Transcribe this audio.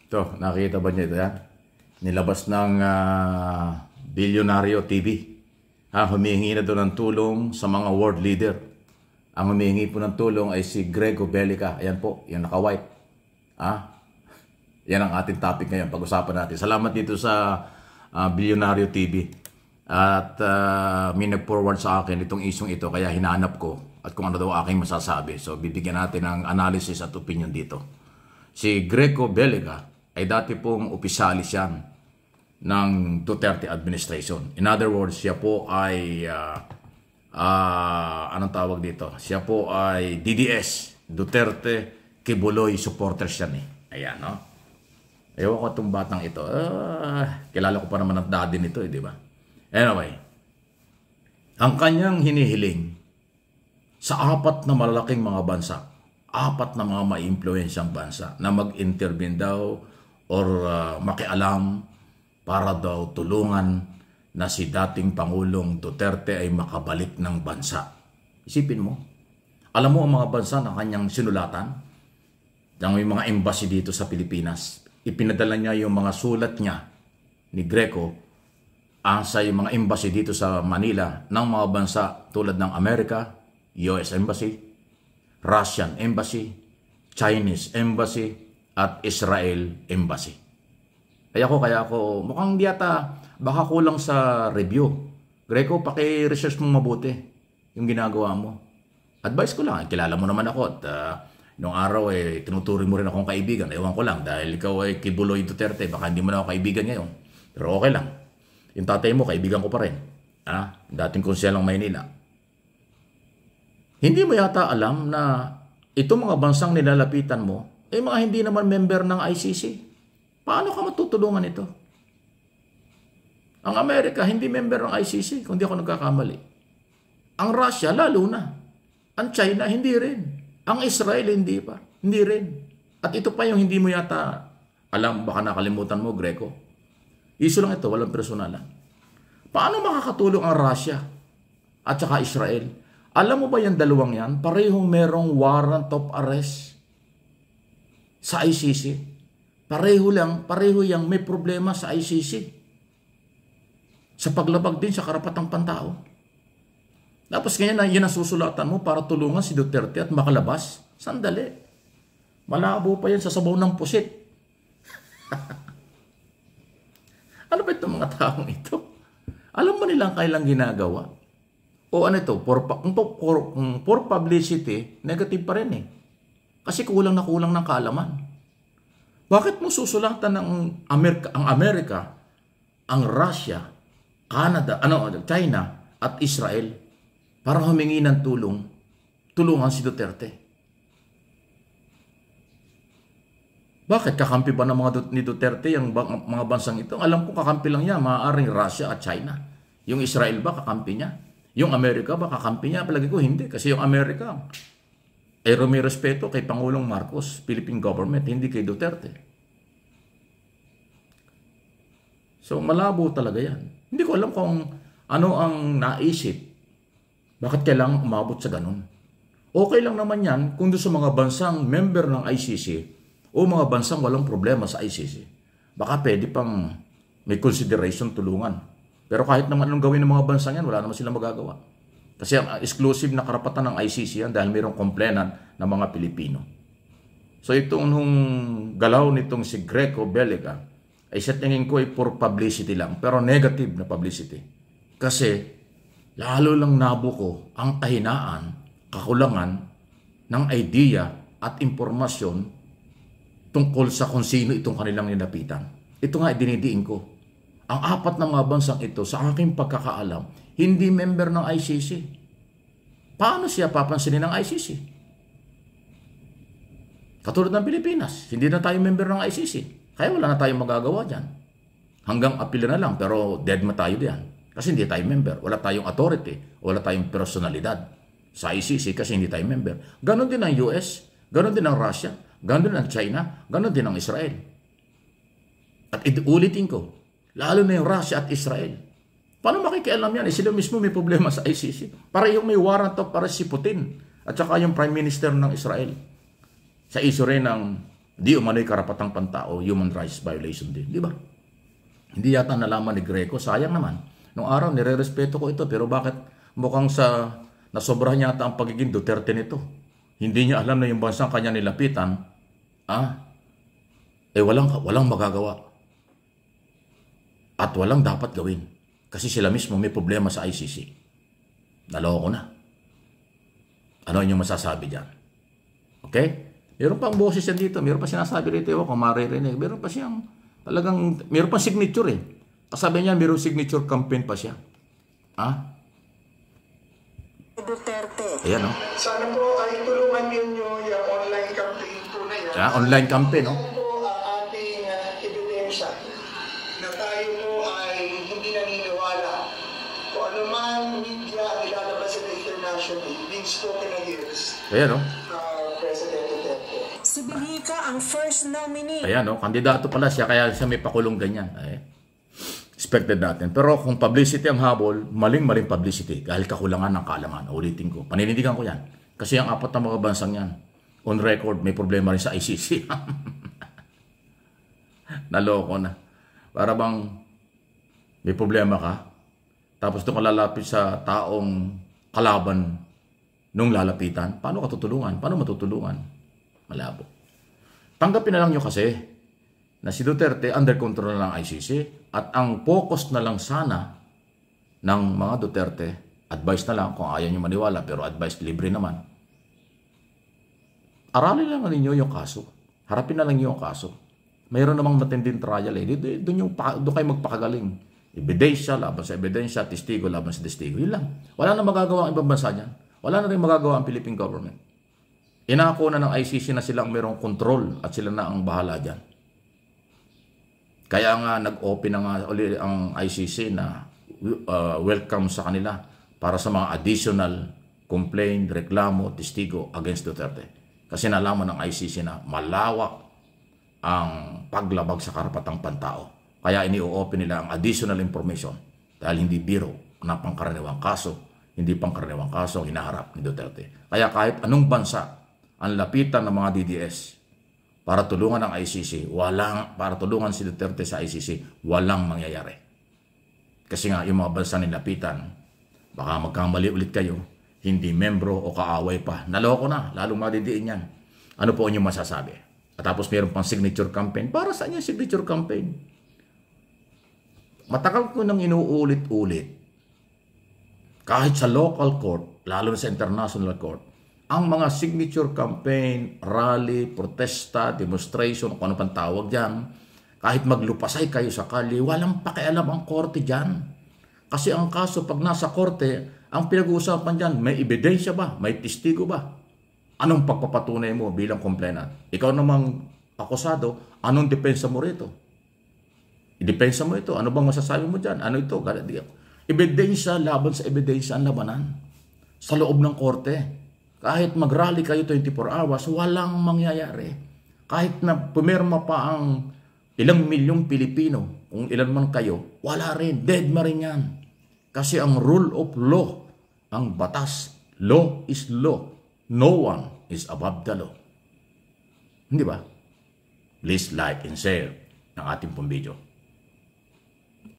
Ito, nakita ba niyo ito yan? Nilabas ng Bilyonaryo TV. Humihingi na doon ng tulong sa mga world leader. Ang humihingi po ng tulong ay si Grego Bellica. Ayan po, yung naka-white. Yan ang ating topic ngayon. Pag-usapan natin. Salamat dito sa Bilyonaryo TV. At may nag-forward sa akin itong isyong ito. Kaya hinahanap ko at kung ano daw aking masasabi. So, bibigyan natin ng analysis at opinion dito. Si Grego Bellica ay dati pong opisyalis yan ng Duterte administration. In other words, siya po ay anong tawag dito? Siya po ay DDS, Duterte Kibuloy supporters yan eh. Ayan, no? Ewan ko itong batang ito. Kilala ko pa naman ang daddy nito eh, di ba? Anyway, ang kanyang hinihiling sa apat na malalaking mga bansa, apat na mga ma-influensyang bansa na mag-intervene daw or makialam para daw tulungan na si dating Pangulong Duterte ay makabalik ng bansa. Isipin mo, alam mo ang mga bansa na kanyang sinulatan, ng may mga embassy dito sa Pilipinas, ipinadala niya yung mga sulat niya ni Greco sa mga embassy dito sa Manila ng mga bansa tulad ng Amerika, US Embassy, Russian Embassy, Chinese Embassy, at Israel Embassy. Kaya ako, mukhang di ata, baka kulang sa review. Greco, paki-research mong mabuti yung ginagawa mo. Advice ko lang, kilala mo naman ako at noong araw tinuturing mo rin akong kaibigan. Ewan ko lang, dahil ikaw ay Kibuloy Duterte, baka hindi mo na ako kaibigan ngayon. Pero okay lang. Yung tatay mo, kaibigan ko pa rin. Dating konselang Maynila. Hindi mo yata alam na itong mga bansang nilalapitan mo, mga hindi naman member ng ICC. Paano ka matutulungan ito? Ang Amerika, hindi member ng ICC, kung di ako nagkakamali. Ang Russia, lalo na. Ang China, hindi rin. Ang Israel, hindi pa. Hindi rin. At ito pa yung hindi mo yata alam, baka nakalimutan mo, Greco. Iso lang ito, walang personalan. Paano makakatulong ang Russia at saka Israel? Alam mo ba yung dalawang yan? Parehong merong warrant of arrest sa ICC. Pareho yang may problema sa ICC. Sa paglabag din sa karapatang pantao. Tapos ganyan na yun ang susulatan mo para tulungan si Duterte at makalabas. Sandali. Malabo pa yan sa sabaw ng pusit. Ano ba itong mga taong ito? Alam mo nilang kailang ginagawa? O ano ito? For publicity, negative pa rin eh. Kasi kulang na kulang ng kaalaman. Bakit mo susulatan ng Amerika, ang Russia, Canada, China at Israel para humingi ng tulungan si Duterte? Bakit? Kakampi ba ng ni Duterte yung mga bansang ito? Alam ko kakampi lang niya, maaaring Russia at China. Yung Israel ba kakampi niya? Yung Amerika ba kakampi niya? Palagi ko hindi. Kasi yung Amerika, may respeto kay Pangulong Marcos, Philippine government, hindi kay Duterte. So, malabo talaga yan. Hindi ko alam kung ano ang naisip. Bakit kailangang umabot sa ganun? Okay lang naman yan kung doon sa mga bansang member ng ICC o mga bansang walang problema sa ICC. Baka pwede pang may consideration tulungan. Pero kahit naman anong gawin ng mga bansang yan, wala naman silang magagawa. Kasi ang exclusive na karapatan ng ICC yan dahil mayroong complainant ng mga Pilipino. So itong galaw nitong si Grego Bellica ay sa tingin ko ay for publicity lang, pero negative na publicity. Kasi lalo lang nabuko ang kahinaan, kakulangan ng idea at impormasyon tungkol sa kung sino itong kanilang nilapitan. Ito nga dinidiin ko. Ang apat na mga bansang ito, sa aking pagkakaalam, hindi member ng ICC. Paano siya papansinin ng ICC? Katulad ng Pilipinas, hindi na tayo member ng ICC. Kaya wala na tayong magagawa dyan. Hanggang appeal na lang, pero dead ma tayo diyan. Kasi hindi tayo member. Wala tayong authority, wala tayong personalidad sa ICC kasi hindi tayo member. Ganon din ang US, ganon din ang Russia, ganon din ang China, ganon din ang Israel. At ulitin ko, lalo na yung Russia at Israel. Paano makikialam yan? Sila mismo may problema sa ICC. Para yung may warrant of arrest si Putin at saka yung Prime Minister ng Israel sa issue rin ng Di umano'y karapatang pantao, human rights violation din. Di ba? Hindi yata nalaman ni Greco. Sayang naman. Nung araw, nire-respeto ko ito. Pero bakit mukhang nasobrahan yata ang pagiging Duterte nito? Hindi niya alam na yung bansang kanya nilapitan, walang magagawa. At walang dapat gawin. Kasi sila mismo may problema sa ICC. Naloko na. Ano inyong masasabi dyan? Okay? Meron pang boses yan dito. Meron pa sinasabi rito. Ewan kung maririnig. Meron pa siyang meron pa signature eh. Kasabi niya, meron signature campaign pa siya. Duterte. Ayan, no? Sana po ay tulungan ninyo yung online campaign po na yan. Online campaign, no? Ito po ating ebidensya na tayo po ay hindi naniniwala kung ano man media ang ilalabas sa international being spoken against Ayan, no? President Duterte. Si Bilica ang first nominee. Ayan, no? Kandidato pala siya, kaya siya may pakulong ganyan. Expected natin. Pero kung publicity ang habol, maling-maling publicity dahil kakulangan ng kaalaman. Ulitin ko. Paninindigan ko yan. Kasi ang apat na mga bansang yan, on record, may problema rin sa ICC. Naloko na. Para bang may problema ka, tapos doon ka lalapit sa taong kalaban nung lalapitan, paano ka tutulungan? Paano matutulungan? Malabo. Tanggapin na lang nyo kasi na si Duterte under control na ng ICC at ang focus na lang sana ng mga Duterte, advice na lang kung ayaw nyo maniwala pero advice libre naman. Aralin lang ninyo yung kaso. Harapin na lang yung kaso. Mayroon namang matinding trial eh. Doon kayo magpakagaling. Ebidensya, laban sa ebidensya, testigo, laban sa testigo. Yun lang. Wala na magagawa ang ibang bansa dyan. Wala na rin magagawa ang Philippine government. Inako na ng ICC na silang mayroong control at sila na ang bahala dyan. Kaya nga nag-open na nga ulit ang ICC na welcome sa kanila para sa mga additional complaint, reklamo, testigo against Duterte. Kasi nalaman ng ICC na malawak ang paglabag sa karapatang pantao. Kaya ini-open nila ang additional information dahil hindi biro na pangkaraniwang kaso, hindi pangkaraniwang kaso ang hinaharap ni Duterte. Kaya kahit anong bansa ang lapitan ng mga DDS para tulungan ang ICC, para tulungan si Duterte sa ICC, walang mangyayari. Kasi nga, yung mga bansa nilapitan, baka magkamali ulit kayo, hindi membro o kaaway pa. Naloko na, lalong madidiin yan. Ano po inyong masasabi? At tapos mayroon pang signature campaign. Para saan yung signature campaign? Matagal ko nang inuulit-ulit. Kahit sa local court, lalo na sa international court, ang mga signature campaign, rally, protesta, demonstration, kung ano pang tawag dyan, kahit maglupasay kayo sa kalye, walang pakialam ang korte dyan. Kasi ang kaso, pag nasa korte, ang pinag-uusapan dyan, may ebidensya ba? May testigo ba? Anong pagpapatunay mo bilang complainant? Ikaw namang akusado, anong depensa mo rito? Idepensa mo ito. Ano bang masasabi mo dyan? Ano ito? Ebidensya, laban sa ebidensya ang labanan. Sa loob ng korte. Kahit mag-rally kayo 24 hours, walang mangyayari. Kahit na pumirma pa ang ilang milyong Pilipino, kung ilan man kayo, wala rin. Dead ma rin yan. Kasi ang rule of law, ang batas, law is law. No one is above the law. Hindi ba? Please like and share ng ating pong video.